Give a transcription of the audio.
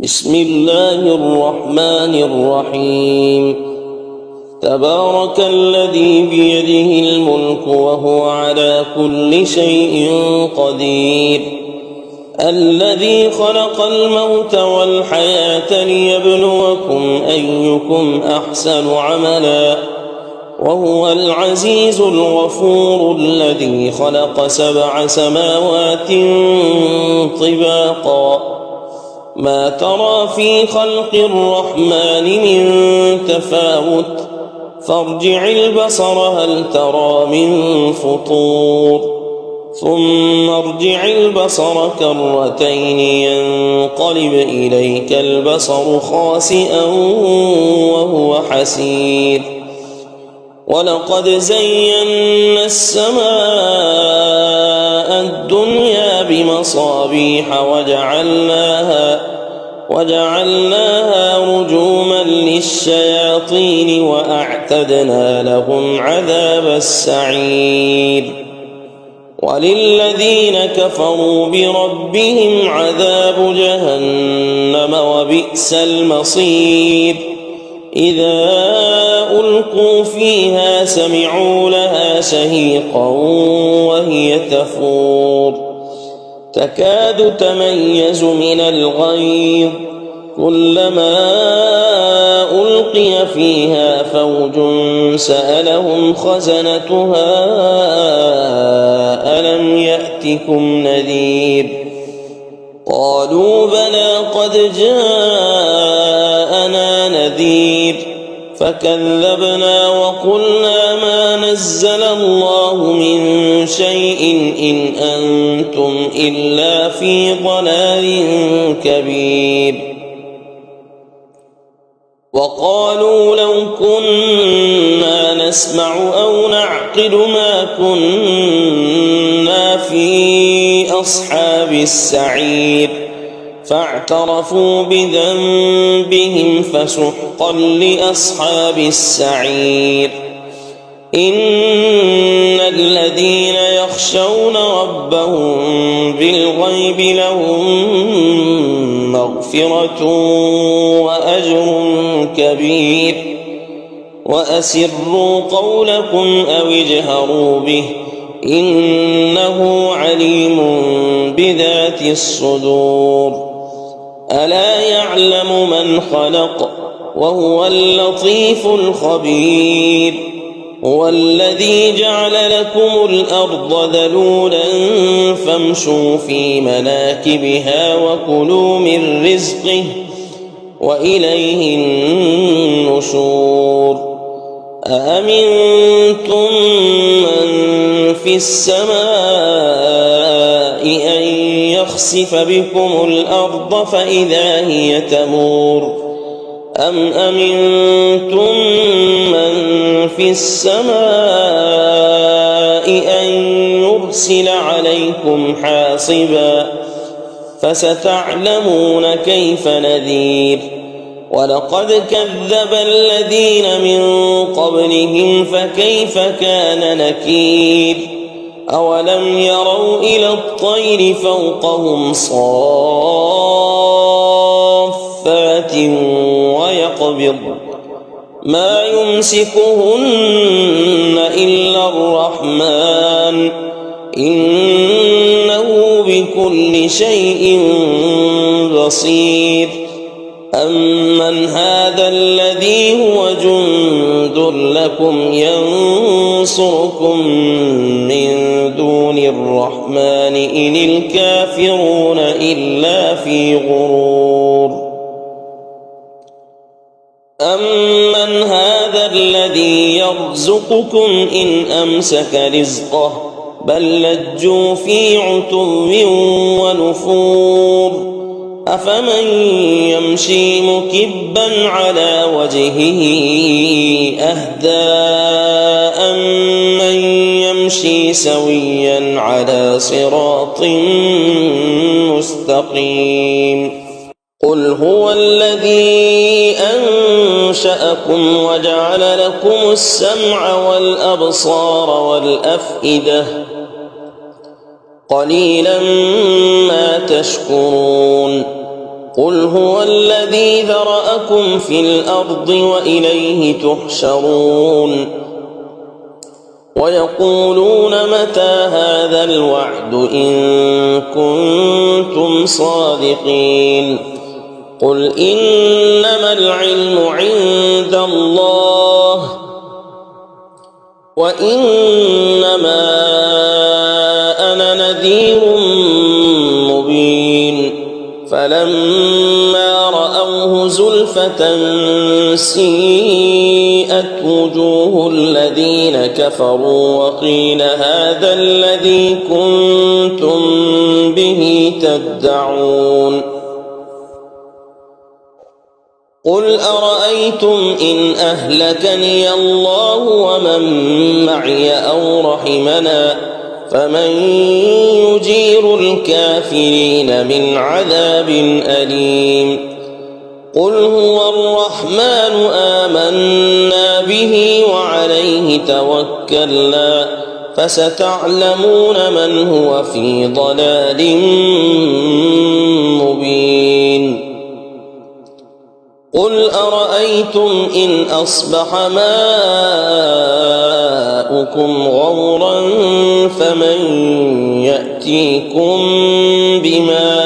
بسم الله الرحمن الرحيم. تبارك الذي بيده الملك وهو على كل شيء قدير، الذي خلق الموت والحياة ليبلوكم أيكم أحسن عملا، وهو العزيز الغفور، الذي خلق 7 سماوات طباقا، ما ترى في خلق الرحمن من تفاوت، فارجع البصر هل ترى من فطور، ثم ارجع البصر كرتين ينقلب إليك البصر خاسئا وهو حسير. ولقد زينا السماء الدنيا بمصابيح وجعلناها رجوما للشياطين وأعتدنا لهم عذاب السعير. وللذين كفروا بربهم عذاب جهنم وبئس المصير. إذا ألقوا فيها سمعوا لها شهيقا وهي تفور، تكاد تميز من الغيظ، كلما ألقي فيها فوج سألهم خزنتها ألم يأتكم نذير، قالوا بلى قد جاءنا نذير، فكذبنا وقلنا ما نزل الله من شيء إن أنتم إلا في ضلال كبير. وقالوا لو كنا نسمع أو نعقل ما كنا في أصحاب السعير، فاعترفوا بذنبهم فسحقا لأصحاب السعير. إن الذين يخشون ربهم بالغيب لهم مغفرة وأجر كبير. وأسروا قولكم أو اجهروا به إنه عليم بذات الصدور. ألا يعلم من خلق وهو اللطيف الخبير. هو الذي جعل لكم الأرض ذلولا فامشوا في مناكبها وكلوا من رزقه وإليه النشور. أأمنتم من في السماء أن يخسف بكم الأرض فإذا هي تمور، أم أمنتم من في السماء أن يرسل عليكم حاصبا، فستعلمون كيف نذير. ولقد كذب الذين من قبلهم فكيف كان نكير. أولم يروا إلى الطير فوقهم صافات ويقبض ما يمسكهن إلا الرحمن إنه بكل شيء بصير. أمن هذا الذي هو جند لكم ينصركم من دون الرحمن إن الكافرون إلا في غرور. أمن هذا الذي يرزقكم إن أمسك رزقه بل لجوا في عتو ونفور. أفمن يمشي مكبا على وجهه أهدى أمن يمشي سويا على صراط مستقيم. قل هو الذي أنشأكم وجعل لكم السمع والأبصار والأفئدة قليلا ما تشكرون. قل هو الذي ذرأكم في الأرض وإليه تحشرون ويقولون متى هذا الوعد إن كنتم صادقين قل إنما العلم عند الله وإنما أنا نذير مبين فلما رأوه زلفة سيئت وجوه الذين كفروا وقيل هذا الذي كنتم به تدعون قل أرأيتم إن أهلكني الله ومن معي أو رحمنا فمن يجير الكافرين من عذاب أليم قل هو الرحمن آمنا به وعليه توكلنا فستعلمون من هو في ضلال مبين قل أرأيتم إن أصبح ماؤكم غورا فمن يأتيكم بماء